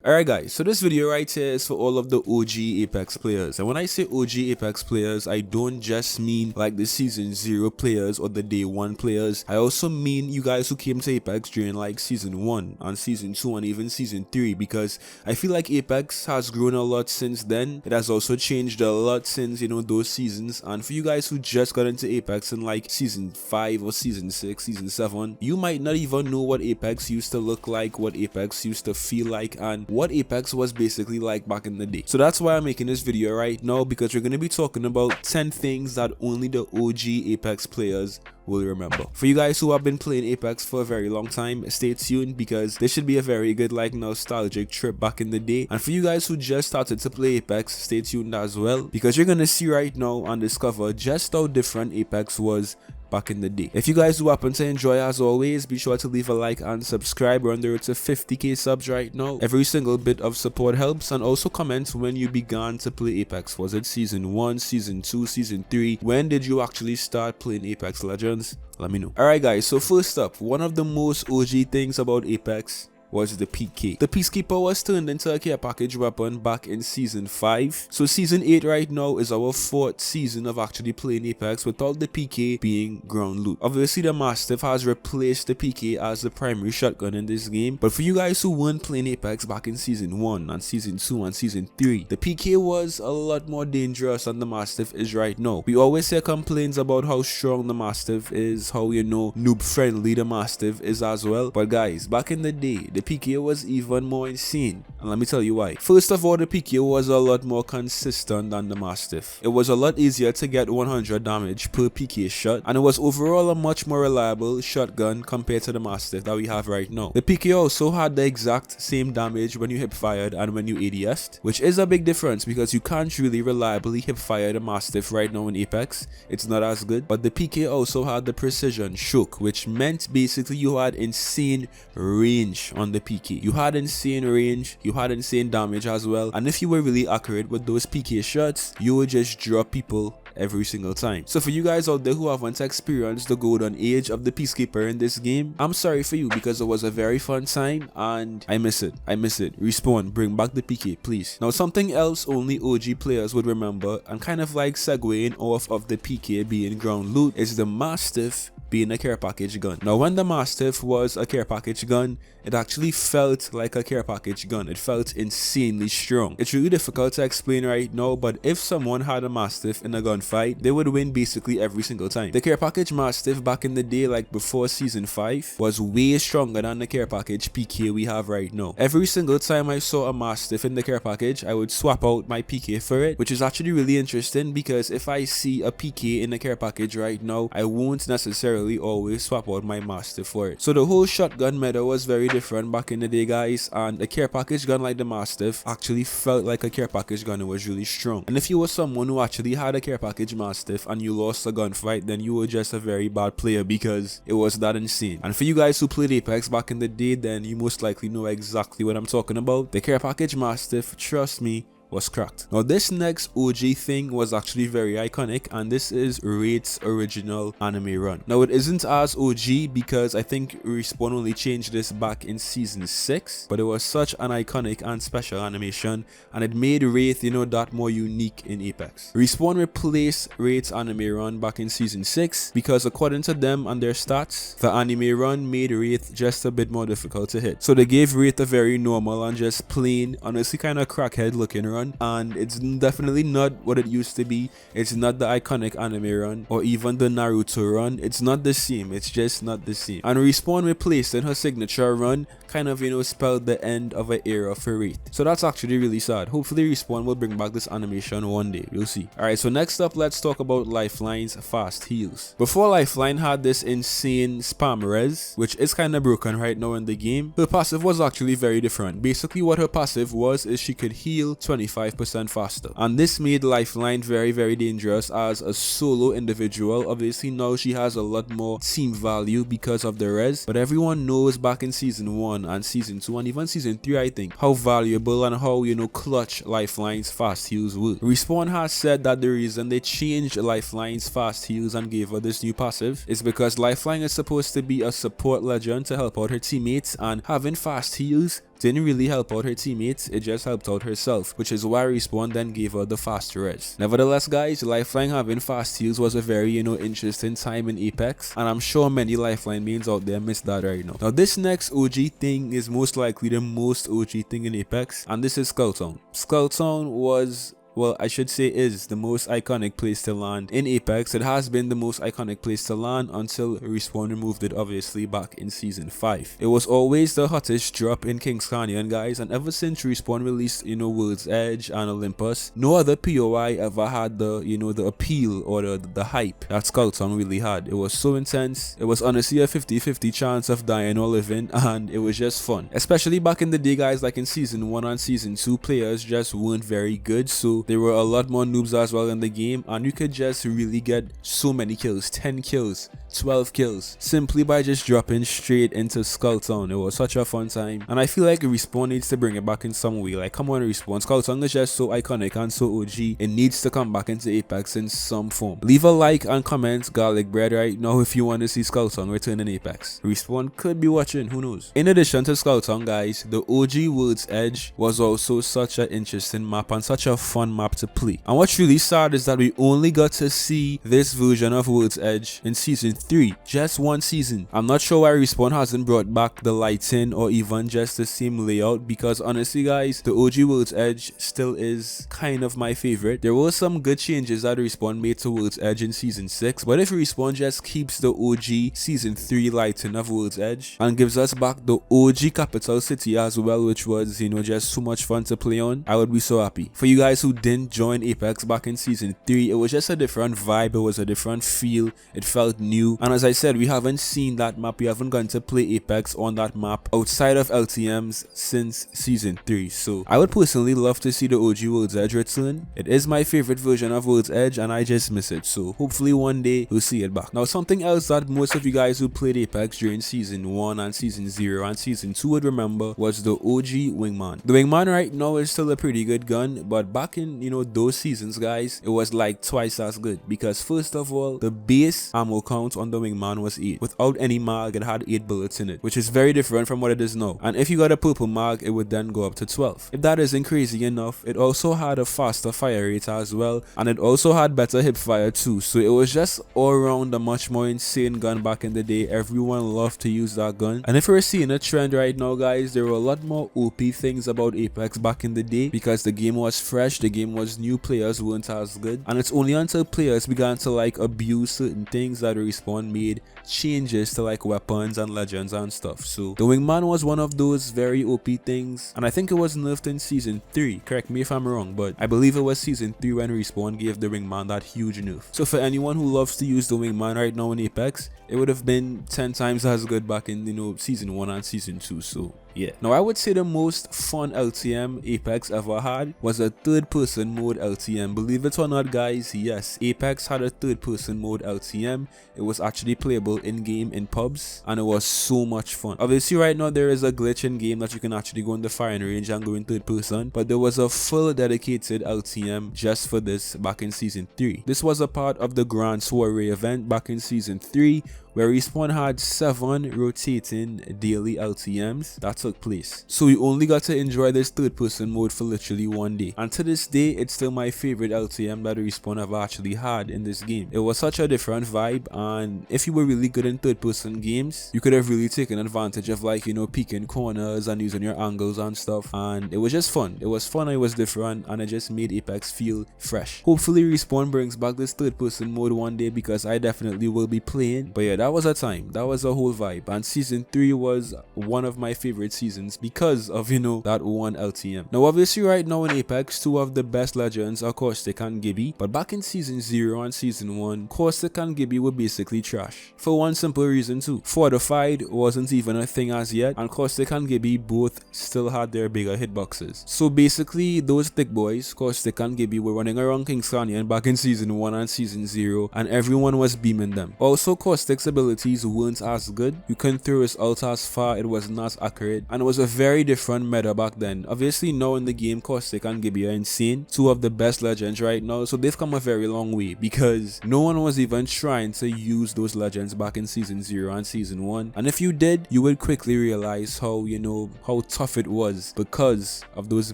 Alright guys, so this video right here is for all of the OG Apex players, and when I say OG Apex players, I don't just mean like the season 0 players or the day 1 players. I also mean you guys who came to Apex during like season 1 and season 2 and even season 3, because I feel like Apex has grown a lot since then. It has also changed a lot since, you know, those seasons. And for you guys who just got into Apex in like season 5 or season 6, season 7, you might not even know what Apex used to look like, what Apex used to feel like, and what Apex was basically like back in the day. So that's why I'm making this video right now, because we're going to be talking about 10 things that only the OG Apex players will remember. For you guys who have been playing Apex for a very long time, stay tuned, because this should be a very good like nostalgic trip back in the day. And for you guys who just started to play Apex, stay tuned as well, because you're going to see right now and discover just how different Apex was back in the day. If you guys do happen to enjoy, as always, be sure to leave a like and subscribe. We're on the road to 50k subs right now. Every single bit of support helps. And also comment when you began to play Apex. Was it season 1, season 2, season 3? When did you actually start playing Apex Legends? Let me know. Alright guys, so first up, one of the most OG things about Apex was the PK. The Peacekeeper was turned into a care package weapon back in season 5. So season 8 right now is our 4th season of actually playing Apex without the PK being ground loot. Obviously the Mastiff has replaced the PK as the primary shotgun in this game, but for you guys who weren't playing Apex back in season 1 and season 2 and season 3, the PK was a lot more dangerous than the Mastiff is right now. We always hear complaints about how strong the Mastiff is, how, you know, noob friendly the Mastiff is as well, but guys, back in the day, the PK was even more insane, and let me tell you why. First of all, the PK was a lot more consistent than the Mastiff. It was a lot easier to get 100 damage per PK shot, and it was overall a much more reliable shotgun compared to the Mastiff that we have right now. The PK also had the exact same damage when you hip fired and when you ADS'd, which is a big difference because you can't really reliably hip fire the Mastiff right now in Apex. It's not as good, but the PK also had the precision choke, which meant basically you had insane range on the PK. You had insane range, you had insane damage as well, and if you were really accurate with those PK shots, you would just drop people every single time. So for you guys out there who haven't experienced the golden age of the Peacekeeper in this game, I'm sorry for you, because it was a very fun time and I miss it. Respawn, bring back the PK, please. Now something else only OG players would remember, and kind of like segueing off of the PK being ground loot, is the Mastiff being a care package gun. Now when the Mastiff was a care package gun, it actually felt like a care package gun. It felt insanely strong. It's really difficult to explain right now, but if someone had a Mastiff in a gunfight, they would win basically every single time. The care package Mastiff back in the day, like before season 5, was way stronger than the care package PK we have right now. Every single time I saw a Mastiff in the care package, I would swap out my PK for it, which is actually really interesting, because if I see a PK in the care package right now, I won't necessarily always swap out my Mastiff for it. So the whole shotgun meta was very different back in the day, guys, and a care package gun like the Mastiff actually felt like a care package gun. It was really strong. And if you were someone who actually had a care package Mastiff and you lost a gunfight, then you were just a very bad player, because it was that insane. And for you guys who played Apex back in the day, then you most likely know exactly what I'm talking about. The care package Mastiff, trust me, was cracked. Now this next OG thing was actually very iconic, and this is Wraith's original anime run. Now it isn't as OG because I think Respawn only changed this back in season 6, but it was such an iconic and special animation, and it made Wraith, you know, that more unique in Apex. Respawn replaced Wraith's anime run back in season 6 because according to them and their stats, the anime run made Wraith just a bit more difficult to hit. So they gave Wraith a very normal and just plain, honestly kind of crackhead looking run, and it's definitely not what it used to be. It's not the iconic anime run or even the Naruto run. It's not the same. It's just not the same. And Respawn replacing her signature run kind of, you know, spelled the end of an era for Wraith. So that's actually really sad. Hopefully Respawn will bring back this animation one day. We'll see. Alright, so next up, let's talk about Lifeline's fast heals. Before Lifeline had this insane spam res, which is kind of broken right now in the game, her passive was actually very different. Basically what her passive was is she could heal 25% faster, and this made Lifeline very, very dangerous as a solo individual. Obviously now she has a lot more team value because of the res, but everyone knows back in season 1 and season 2 and even season 3, I think, how valuable and how, you know, clutch Lifeline's fast heals were. Respawn has said that the reason they changed Lifeline's fast heals and gave her this new passive is because Lifeline is supposed to be a support legend to help out her teammates, and having fast heals didn't really help out her teammates, it just helped out herself, which is why Respawn then gave her the faster res. Nevertheless guys, Lifeline having fast heals was a very interesting time in Apex, and I'm sure many Lifeline mains out there miss that right now. Now this next OG thing is most likely the most OG thing in Apex, and this is Skulltown. Skulltown was, well, I should say is the most iconic place to land in Apex. It has been the most iconic place to land until Respawn removed it obviously back in season 5. It was always the hottest drop in Kings Canyon guys, and ever since Respawn released World's Edge and Olympus, no other POI ever had the the appeal or the hype that Skulltown really had. It was so intense. It was honestly a 50-50 chance of dying or living, and it was just fun. Especially back in the day guys, like in season 1 and season 2, players just weren't very good, so there were a lot more noobs as well in the game, and you could just really get so many kills, 10 kills, 12 kills, simply by just dropping straight into Skulltown. It was such a fun time, and I feel like Respawn needs to bring it back in some way. Like, come on Respawn, Skulltown is just so iconic and so OG, it needs to come back into Apex in some form. Leave a like and comment garlic bread right now if you want to see Skulltown return in Apex. Respawn could be watching, who knows. In addition to Skulltown guys, the OG World's Edge was also such an interesting map and such a fun map to play. And what's really sad is that we only got to see this version of World's Edge in season 3, just one season. I'm not sure why Respawn hasn't brought back the lighting or even just the same layout, because honestly guys, the OG World's Edge still is kind of my favorite. There were some good changes that Respawn made to World's Edge in season 6, but if Respawn just keeps the OG season 3 lighting of World's Edge and gives us back the OG capital city as well, which was just so much fun to play on, I would be so happy. For you guys who didn't join Apex back in season 3, it was just a different vibe, it was a different feel, it felt new, and as I said, we haven't seen that map, we haven't gotten to play Apex on that map outside of LTMs since season 3, so I would personally love to see the OG World's Edge return. It is my favorite version of World's Edge and I just miss it, so hopefully one day we'll see it back. Now something else that most of you guys who played Apex during season 1 and season 0 and season 2 would remember was the OG Wingman. The Wingman right now is still a pretty good gun, but back in those seasons guys, it was like twice as good, because first of all, the base ammo count on the Wingman was 8. Without any mag, it had 8 bullets in it, which is very different from what it is now, and if you got a purple mag, it would then go up to 12. If that isn't crazy enough, it also had a faster fire rate as well, and it also had better hip fire too, so it was just all around a much more insane gun back in the day. Everyone loved to use that gun, and if we're seeing a trend right now guys, there were a lot more OP things about Apex back in the day, because the game was fresh, the game was new, players weren't as good, and it's only until players began to like abuse certain things that Respawn made changes to like weapons and legends and stuff. So the Wingman was one of those very OP things, and I think it was nerfed in season 3, correct me if I'm wrong, but I believe it was season 3 when Respawn gave the Wingman that huge nerf. So for anyone who loves to use the Wingman right now in Apex, it would have been 10 times as good back in season 1 and season 2, so yeah. Now I would say the most fun LTM Apex ever had was a third person mode LTM. Believe it or not guys, yes, Apex had a third person mode LTM. It was actually playable in game in pubs, and it was so much fun. Obviously right now there is a glitch in game that you can actually go in the firing range and go in third person, but there was a full dedicated LTM just for this back in season 3. This was a part of the Grand Soiree event back in season 3, where Respawn had 7 rotating daily LTMs that took place. So we only got to enjoy this third person mode for literally one day, and to this day it's still my favorite LTM that Respawn ever actually had in this game. It was such a different vibe, and if you were really good in third person games, you could have really taken advantage of like peeking corners and using your angles and stuff, and it was just fun. It was fun, it was different, and it just made Apex feel fresh. Hopefully Respawn brings back this third person mode one day, because I definitely will be playing. But yeah, that was a time, that was a whole vibe, and season 3 was one of my favorite seasons because of that one LTM. Now obviously right now in Apex, 2 of the best legends are Caustic and Gibby, but back in season 0 and season 1, Caustic and Gibby were basically trash, for one simple reason too. Fortified wasn't even a thing as yet, and Caustic and Gibby both still had their bigger hitboxes. So basically those thick boys, Caustic and Gibby, were running around Kings Canyon back in season 1 and season 0, and everyone was beaming them. Also Caustic's abilities weren't as good. You couldn't throw his ult as far, it wasn't as accurate, and it was a very different meta back then. Obviously now in the game, Caustic and Gibby are insane, two of the best legends right now, so they've come a very long way because no one was even trying to use those legends back in season 0 and season 1, and if you did, you would quickly realize how, you know, how tough it was because of those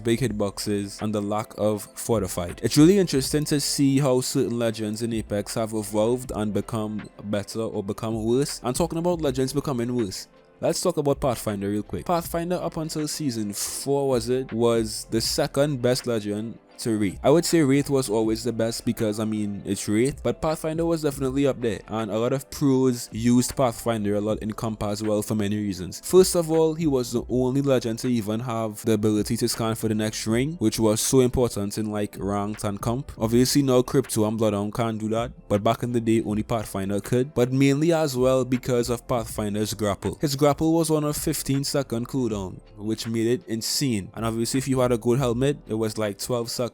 big hitboxes and the lack of fortified. It's really interesting to see how certain legends in Apex have evolved and become better or become worse. And talking about legends becoming worse, let's talk about Pathfinder real quick. Pathfinder up until season 4 was the second best legend to Wraith. I would say Wraith was always the best because I mean it's Wraith, but Pathfinder was definitely up there, and a lot of pros used Pathfinder a lot in comp as well for many reasons. First of all, he was the only legend to even have the ability to scan for the next ring, which was so important in like ranked and comp. Obviously now Crypto and Bloodhound can't do that, but back in the day only Pathfinder could, but mainly as well because of Pathfinder's grapple. His grapple was on a 15-second cooldown, which made it insane, and obviously if you had a good helmet it was like 12 seconds,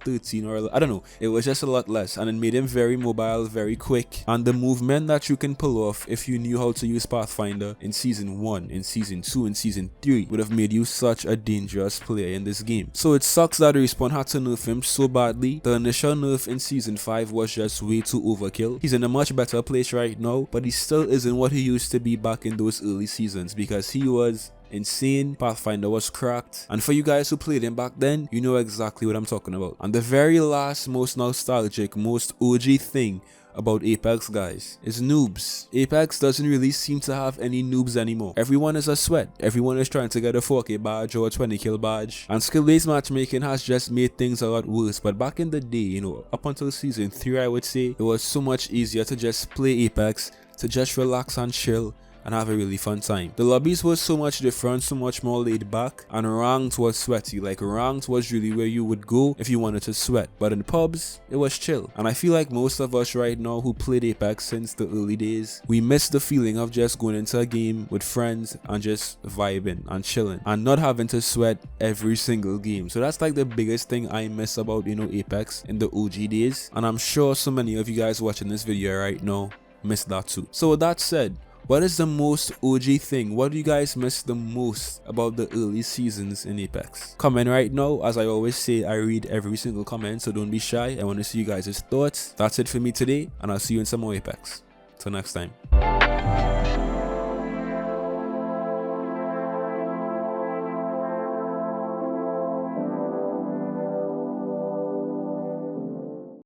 13, or I don't know, it was just a lot less, and it made him very mobile, very quick, and the movement that you can pull off if you knew how to use Pathfinder in season 1, in season 2, in season 3 would have made you such a dangerous player in this game. So it sucks that Respawn had to nerf him so badly. The initial nerf in season 5 was just way too overkill. He's in a much better place right now, but he still isn't what he used to be back in those early seasons because he was insane. Pathfinder was cracked, and for you guys who played him back then, you know exactly what I'm talking about. And the very last, most nostalgic, most OG thing about Apex, guys, is noobs. Apex doesn't really seem to have any noobs anymore. Everyone is a sweat. Everyone is trying to get a 4K badge or a 20 kill badge, and skill-based matchmaking has just made things a lot worse. But back in the day, you know, up until season 3, I would say, it was so much easier to just play Apex, to just relax and chill and have a really fun time. The lobbies were so much different, so much more laid back, and ranked was sweaty. Like ranked was really where you would go if you wanted to sweat, but in pubs it was chill. And I feel like most of us right now who played Apex since the early days, we miss the feeling of just going into a game with friends and just vibing and chilling and not having to sweat every single game. So that's like the biggest thing I miss about, you know, Apex in the OG days, and I'm sure so many of you guys watching this video right now miss that too. So with that said, what is the most OG thing? What do you guys miss the most about the early seasons in Apex? Comment right now. As I always say, I read every single comment, so don't be shy. I want to see you guys' thoughts. That's it for me today, and I'll see you in some more Apex. Till next time.